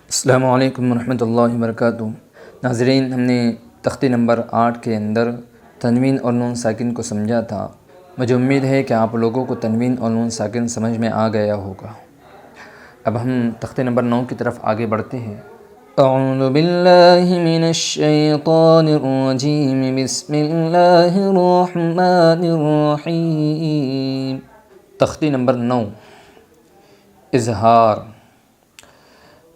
السلام علیکم ورحمۃ اللہ وبرکاتہ۔ ناظرین، ہم نے تختی نمبر 8 کے اندر تنوین اور نون ساکن کو سمجھا تھا۔ مجھے امید ہے کہ آپ لوگوں کو تنوین اور نون ساکن سمجھ میں آ گیا ہوگا۔ اب ہم تختی نمبر 9 کی طرف آگے بڑھتے ہیں۔ اعوذ باللہ من الشیطان الرجیم، بسم اللہ الرحمن الرحیم۔ تختی نمبر 9، اظہار۔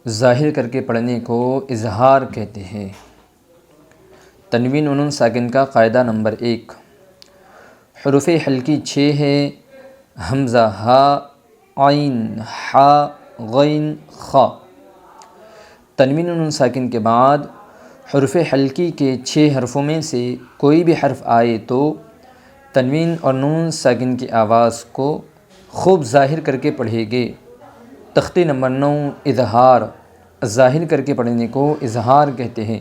ظاہر کر کے پڑھنے کو اظہار کہتے ہیں۔ تنوین و نون ساکن کا قاعدہ نمبر 1، حروف حلقی 6 ہے: حمزہ، ہا، عین، حا، غین، خا۔ تنوین و نون ساکن کے بعد حروف حلقی کے 6 حرفوں میں سے کوئی بھی حرف آئے تو تنوین اور نون ساکن کی آواز کو خوب ظاہر کر کے پڑھے گے۔ تختی نمبر 9، اظہار۔ ظاہر کر کے پڑھنے کو اظہار کہتے ہیں۔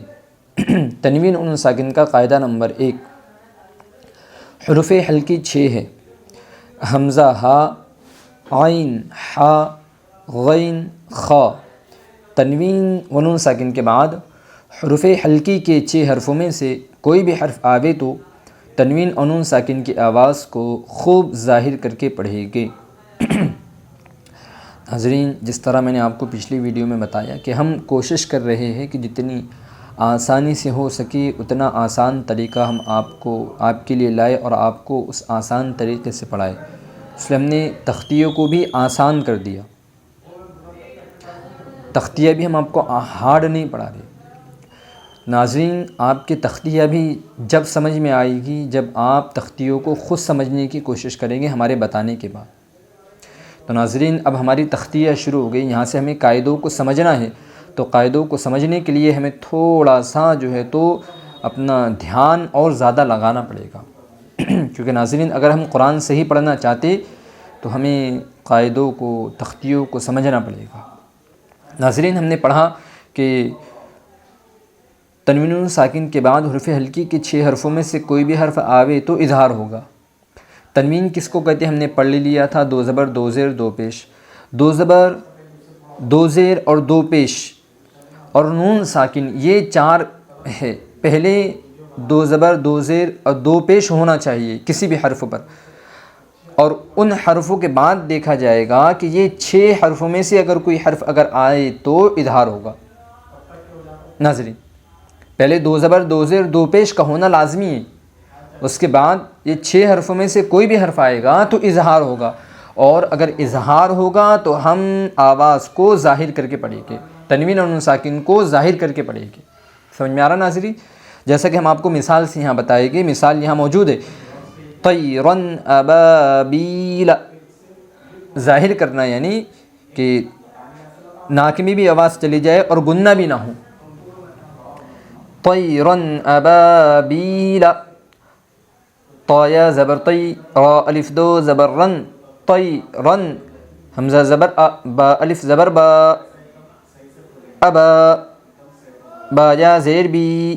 تنوین و نون ساکن کا قاعدہ نمبر 1، حروف حلقی 6 ہے: حمزہ، ہا، عین، حا، غین، خا۔ تنوین و نون ساکن کے بعد حروف حلقی کے 6 حرفوں میں سے کوئی بھی حرف آوے تو تنوین اور نون ساکن کی آواز کو خوب ظاہر کر کے پڑھے گے۔ ناظرین، جس طرح میں نے آپ کو پچھلی ویڈیو میں بتایا کہ ہم کوشش کر رہے ہیں کہ جتنی آسانی سے ہو سکے اتنا آسان طریقہ ہم آپ کے لیے لائے اور آپ کو اس آسان طریقے سے پڑھائے، اس لیے ہم نے تختیوں کو بھی آسان کر دیا۔ تختیہ بھی ہم آپ کو ہارڈ نہیں پڑھا رہے۔ ناظرین، آپ کی تختیہ بھی جب سمجھ میں آئے گی جب آپ تختیوں کو خود سمجھنے کی کوشش کریں گے ہمارے بتانے کے بعد۔ تو ناظرین، اب ہماری تختیہ شروع ہو گئی۔ یہاں سے ہمیں قاعدوں کو سمجھنا ہے، تو قاعدوں کو سمجھنے کے لیے ہمیں تھوڑا سا تو اپنا دھیان اور زیادہ لگانا پڑے گا۔ کیونکہ ناظرین، اگر ہم قرآن صحیح پڑھنا چاہتے تو ہمیں قاعدوں کو، تختیوں کو سمجھنا پڑے گا۔ ناظرین، ہم نے پڑھا کہ تنوین و نون ساکن کے بعد حروف حلقی کے 6 حرفوں میں سے کوئی بھی حرف آوے تو اظہار ہوگا۔ تنوین کس کو کہتے ہیں ہم نے پڑھ لیا تھا، 2 زبر 2 زیر 2 پیش۔ 2 زبر 2 زیر اور 2 پیش اور نون ساکن، یہ 4 ہے۔ پہلے 2 زبر 2 زیر اور 2 پیش ہونا چاہیے کسی بھی حرف پر، اور ان حرفوں کے بعد دیکھا جائے گا کہ یہ 6 حرفوں میں سے اگر کوئی حرف آئے تو اظہار ہوگا۔ ناظرین، پہلے 2 زبر 2 زیر 2 پیش کا ہونا لازمی ہے، اس کے بعد یہ 6 حرفوں میں سے کوئی بھی حرف آئے گا تو اظہار ہوگا، اور اگر اظہار ہوگا تو ہم آواز کو ظاہر کر کے پڑھیں گے، تنوین اور نون ساکن کو ظاہر کر کے پڑھیں گے۔ سمجھ میں آ رہا ناظرین؟ جیسا کہ ہم آپ کو مثال سے یہاں بتائیں گے، مثال یہاں موجود ہے: طیراً ابابیل۔ ظاہر کرنا یعنی کہ ناک میں بھی آواز چلی جائے اور گننا بھی نہ ہو۔ طیراً ابابیل، طا زبر طی، را الف 2 زبر رن، طیراً، حمزہ زبر ا، با الف زبر با، ابا، با یا زیر بی،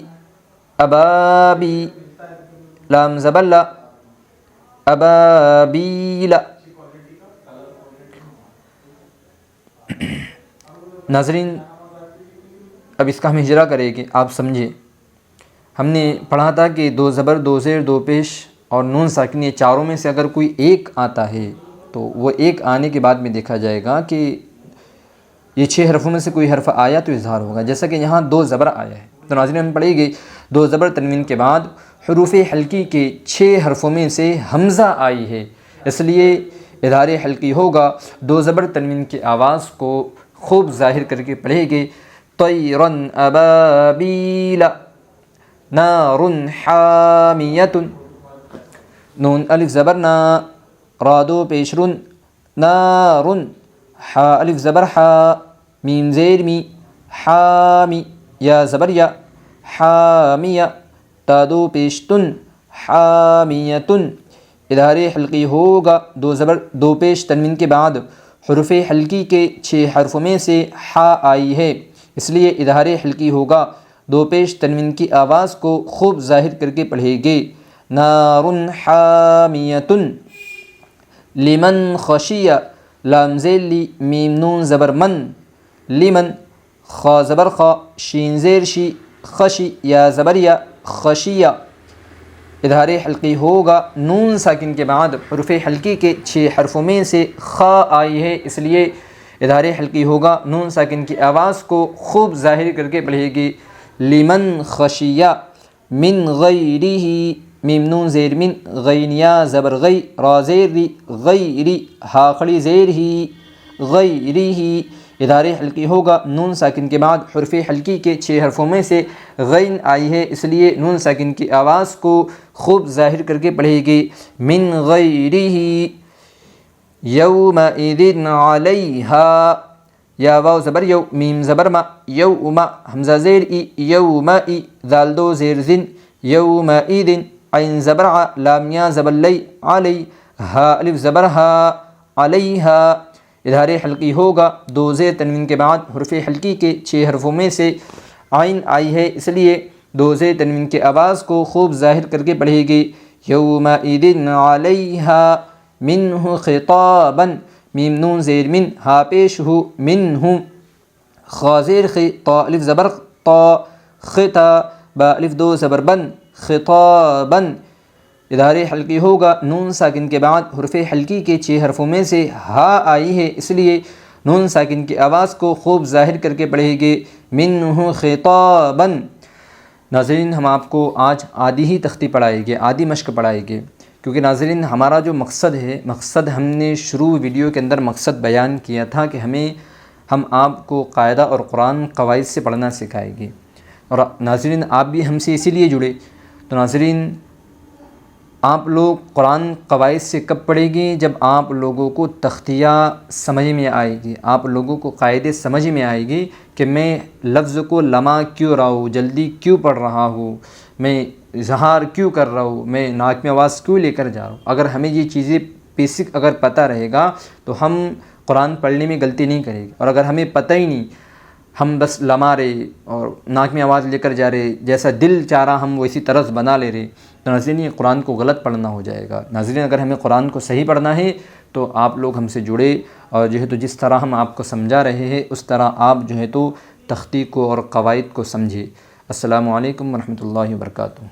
ابابی، لام زبر لا، ابابیل۔ ناظرین، اب اس کا ہم اجرا کریں کہ آپ سمجھیں۔ ہم نے پڑھا تھا کہ 2 زبر 2 زیر 2 پیش اور نون ساکن، یہ چاروں میں سے اگر کوئی ایک آتا ہے تو وہ ایک آنے کے بعد میں دیکھا جائے گا کہ یہ 6 حرفوں میں سے کوئی حرف آیا تو اظہار ہوگا، جیسا کہ یہاں 2 زبر آیا ہے۔ تو ناظرین، ہم پڑھیں گے 2 زبر تنوین کے بعد حروف حلقی کے 6 حرفوں میں سے حمزہ آئی ہے، اس لیے اظہار حلقی ہوگا۔ 2 زبر تنوین کی آواز کو خوب ظاہر کر کے پڑھیں گے: طیراً ابابیل، نار حامیۃ، نون الف زبر نا، را 2 پیش رن، نار، حا الف زبر حا، میم زیر می، حامی، یا زبر یا، حامیہ، تا 2 پیش تن، حامیۃ۔ اظہار حلقی ہوگا 2 زبر 2 پیش تنوین کے بعد حروف حلقی کے 6 حرفوں میں سے حا آئی ہے، اس لیے اظہار حلقی ہوگا۔ 2 پیش تنوین کی آواز کو خوب ظاہر کر کے پڑھیں گے: نار حامیۃ، لمن خشیہ، لام ذیل لی، میم نون زبر من، لمن، خا زبر خا، شین زیر شی، خشی یا زبر یا، خشیہ۔ اظہار حلقی ہوگا نون ساکن کے بعد حروف حلقی کے 6 حرفوں میں سے خا آئی ہے، اس لیے اظہار حلقی ہوگا نون ساکن کی آواز کو خوب ظاہر کر کے پڑھے گی۔ لمن خشیہ، من غیرہ، میم نون زیر من، غین یا زبر غی، را زیر ری، غیری، ہا کھڑی زیر ہی، غیرہ۔ اظہار حلقی ہوگا نون ساکن کے بعد حرف حلقی کے 6 حرفوں میں سے غین آئی ہے، اس لیے نون ساکن کی آواز کو خوب ظاہر کر کے پڑھے گی۔ من غیرہ، یومئذ علیہا، یا واو زبر یو، میم زبر ما، یوم، حمزہ زیر ای، یومئی، ذال دو زیر زن، یومئذ، عین زبر ع، لام یا زبر لی، علی، ہا الف زبر ہا، علیہا۔ اظہار حلقی ہوگا 2 زیر تنوین کے بعد حرف حلقی کے 6 حرفوں میں سے عین آئی ہے، اس لیے 2 زیر تنوین کی آواز کو خوب ظاہر کر کے پڑھے گی۔ یومئذ علیہا منہ خطابا، میم نون زیر من، ہا پیش ہو، منہ، خا زیر خی، طا الف زبر طا، خطا، با الف 2 زبر بن، خطابا۔ اظہار حلقی ہوگا نون ساکن کے بعد حرف حلقی کے 6 حرفوں میں سے ہا آئی ہے، اس لیے نون ساکن کی آواز کو خوب ظاہر کر کے پڑھے گی۔ منہ خطابا۔ ناظرین، ہم آپ کو آج آدھی ہی تختی پڑھائے گے، آدھی مشق پڑھائے گے، کیونکہ ناظرین ہمارا جو مقصد ہے، ہم نے شروع ویڈیو کے اندر مقصد بیان کیا تھا کہ ہم آپ کو قاعدہ اور قرآن قواعد سے پڑھنا سکھائے گے، اور ناظرین آپ بھی ہم سے اسی لیے جڑے۔ تو ناظرین آپ لوگ قرآن قواعد سے کب پڑھیں گے؟ جب آپ لوگوں کو تختیہ سمجھ میں آئے گی، آپ لوگوں کو قاعدے سمجھ میں آئے گی کہ میں لفظ کو لمع کیوں رہا ہوں، جلدی کیوں پڑھ رہا ہوں، میں اظہار کیوں کر رہا ہوں، میں ناک میں آواز کیوں لے کر جا رہا ہوں۔ اگر ہمیں یہ چیزیں بیسک اگر پتہ رہے گا تو ہم قرآن پڑھنے میں غلطی نہیں کریں گے، اور اگر ہمیں پتہ ہی نہیں، ہم بس لما رہے اور ناک میں آواز لے کر جا رہے، جیسا دل چاہ رہا ہم ویسی طرز بنا لے رہے، تو ناظرین یہ قرآن کو غلط پڑھنا ہو جائے گا۔ ناظرین اگر ہمیں قرآن کو صحیح پڑھنا ہے تو آپ لوگ ہم سے جڑے، اور جو ہے تو جس طرح ہم آپ کو سمجھا رہے ہیں اس طرح آپ جو ہے تو تختی کو اور قواعد کو سمجھے۔ السلام علیکم ورحمۃ اللہ وبرکاتہ۔